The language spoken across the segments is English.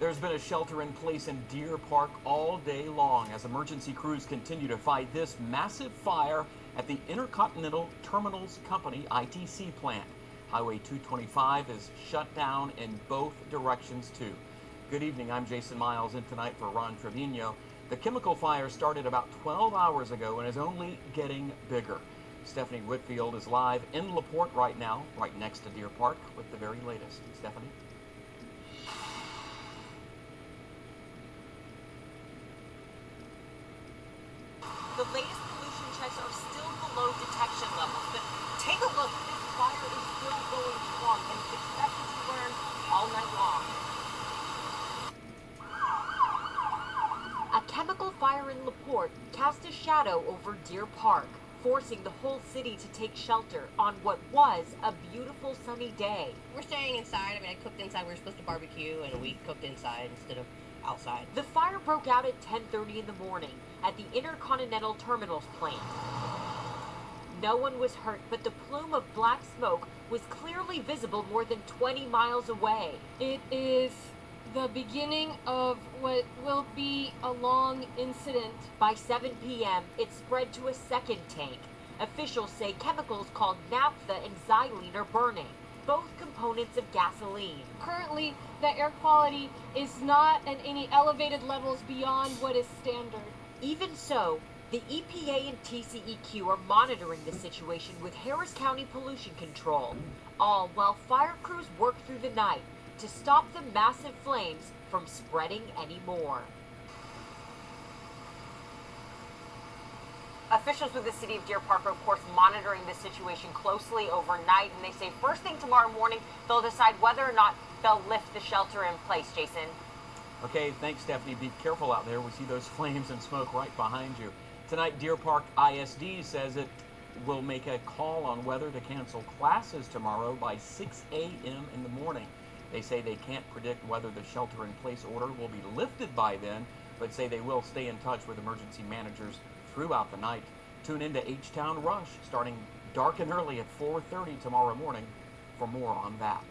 There's been a shelter in place in Deer Park all day long as emergency crews continue to fight this massive fire at the Intercontinental Terminals Company ITC plant. Highway 225 is shut down in both directions too. Good evening, I'm Jason Miles in tonight for Ron Trevino. The chemical fire started about 12 hours ago and is only getting bigger. Stephanie Whitfield is live in LaPorte right now, right next to Deer Park, with the very latest. Stephanie? The latest pollution checks are still below detection levels, but take a look. This fire is still going strong and it's expected to burn all night long. A chemical fire in LaPorte cast a shadow over Deer Park, forcing the whole city to take shelter on what was a beautiful sunny day. We're staying inside. I mean, I cooked inside. We were supposed to barbecue, and we cooked inside instead of outside. The fire broke out at 10:30 in the morning at the Intercontinental Terminals plant. No one was hurt, but the plume of black smoke was clearly visible more than 20 miles away. It is the beginning of what will be a long incident. By 7 p.m., it spread to a second tank. Officials say chemicals called Naphtha and Xylene are burning, both components of gasoline. Currently, the air quality is not at any elevated levels beyond what is standard. Even so, the EPA and TCEQ are monitoring the situation with Harris County Pollution Control, all while fire crews work through the night to stop the massive flames from spreading anymore. Officials with the city of Deer Park are, of course, monitoring the situation closely overnight, and they say first thing tomorrow morning they'll decide whether or not they'll lift the shelter in place. Jason? Okay, thanks, Stephanie. Be careful out there. We see those flames and smoke right behind you. Tonight, Deer Park ISD says it will make a call on whether to cancel classes tomorrow by 6 a.m. in the morning. They say they can't predict whether the shelter-in-place order will be lifted by then, but say they will stay in touch with emergency managers throughout the night. Tune into H-Town Rush starting dark and early at 4:30 tomorrow morning for more on that.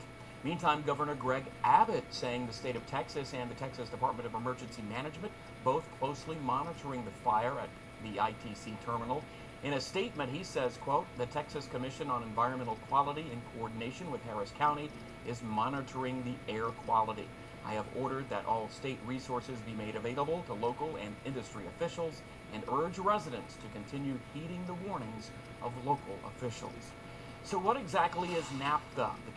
Meantime, Governor Greg Abbott saying the state of Texas and the Texas Department of Emergency Management both closely monitoring the fire at the ITC terminal. In a statement, he says, quote, "The Texas Commission on Environmental Quality in coordination with Harris County is monitoring the air quality. I have ordered that all state resources be made available to local and industry officials and urge residents to continue heeding the warnings of local officials." So what exactly is Naphtha, the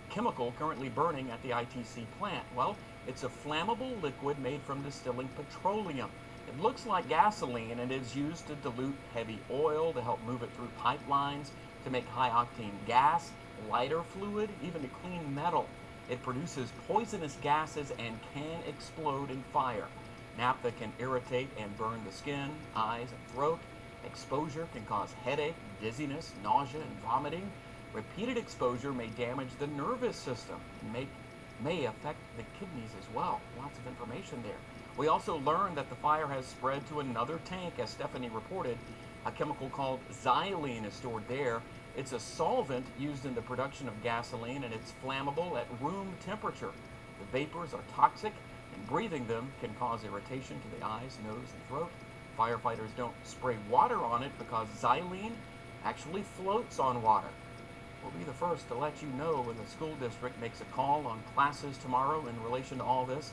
chemical currently burning at the ITC plant? Well, it's a flammable liquid made from distilling petroleum. It looks like gasoline and is used to dilute heavy oil, to help move it through pipelines, to make high-octane gas, lighter fluid, even to clean metal. It produces poisonous gases and can explode in fire. Naphtha can irritate and burn the skin, eyes, and throat. Exposure can cause headache, dizziness, nausea, and vomiting. Repeated exposure may damage the nervous system and may affect the kidneys as well. Lots of information there. We also learned that the fire has spread to another tank, as Stephanie reported. A chemical called Xylene is stored there. It's a solvent used in the production of gasoline, and it's flammable at room temperature. The vapors are toxic, and breathing them can cause irritation to the eyes, nose, and throat. Firefighters don't spray water on it because Xylene actually floats on water. We'll be the first to let you know when the school district makes a call on classes tomorrow in relation to all this.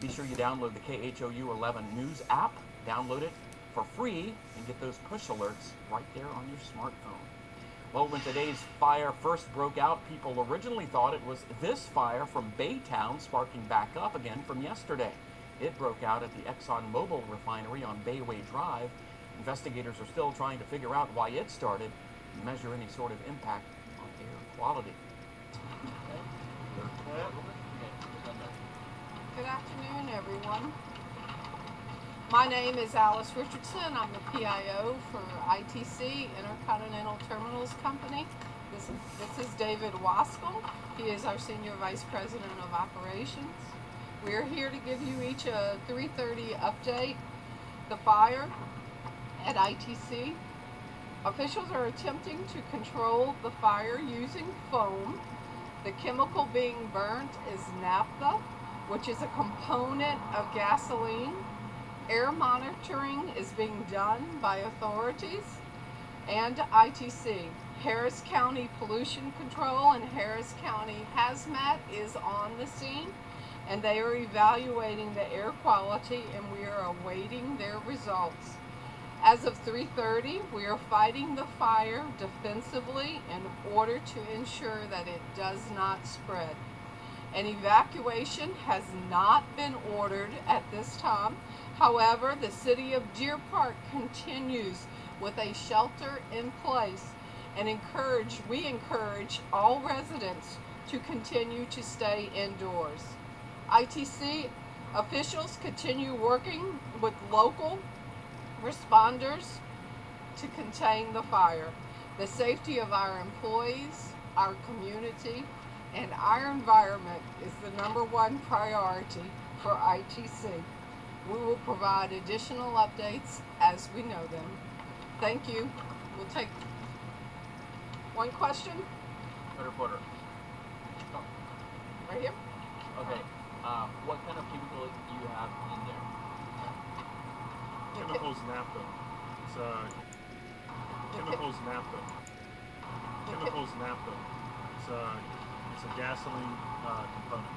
Be sure you download the KHOU 11 News app. Download it for free and get those push alerts right there on your smartphone. Well, when today's fire first broke out, people originally thought it was this fire from Baytown sparking back up again from yesterday. It broke out at the ExxonMobil refinery on Bayway Drive. Investigators are still trying to figure out why it started and measure any sort of impact on air quality. Good afternoon, everyone. My name is Alice Richardson. I'm the PIO for ITC, Intercontinental Terminals Company. This is David Waskell. He is our Senior Vice President of Operations. We're here to give you each a 3:30 update. The fire at ITC. Officials are attempting to control the fire using foam. The chemical being burnt is naphtha, which is a component of gasoline. Air monitoring is being done by authorities and ITC. Harris County Pollution Control and Harris County Hazmat is on the scene, and they are evaluating the air quality, and we are awaiting their results. As of 3:30, we are fighting the fire defensively in order to ensure that it does not spread. An evacuation has not been ordered at this time. However, the city of Deer Park continues with a shelter in place, and we encourage all residents to continue to stay indoors. ITC officials continue working with local responders to contain the fire. The safety of our employees, our community, and our environment is the #1 priority for ITC. We will provide additional updates as we know them. Thank you. We'll take one question Reporter. right here. Okay. What kind of chemical do you have in there? Chemicals Naphtha. It's chemicals Naphtha. Chemicals Naphtha. It's a gasoline component.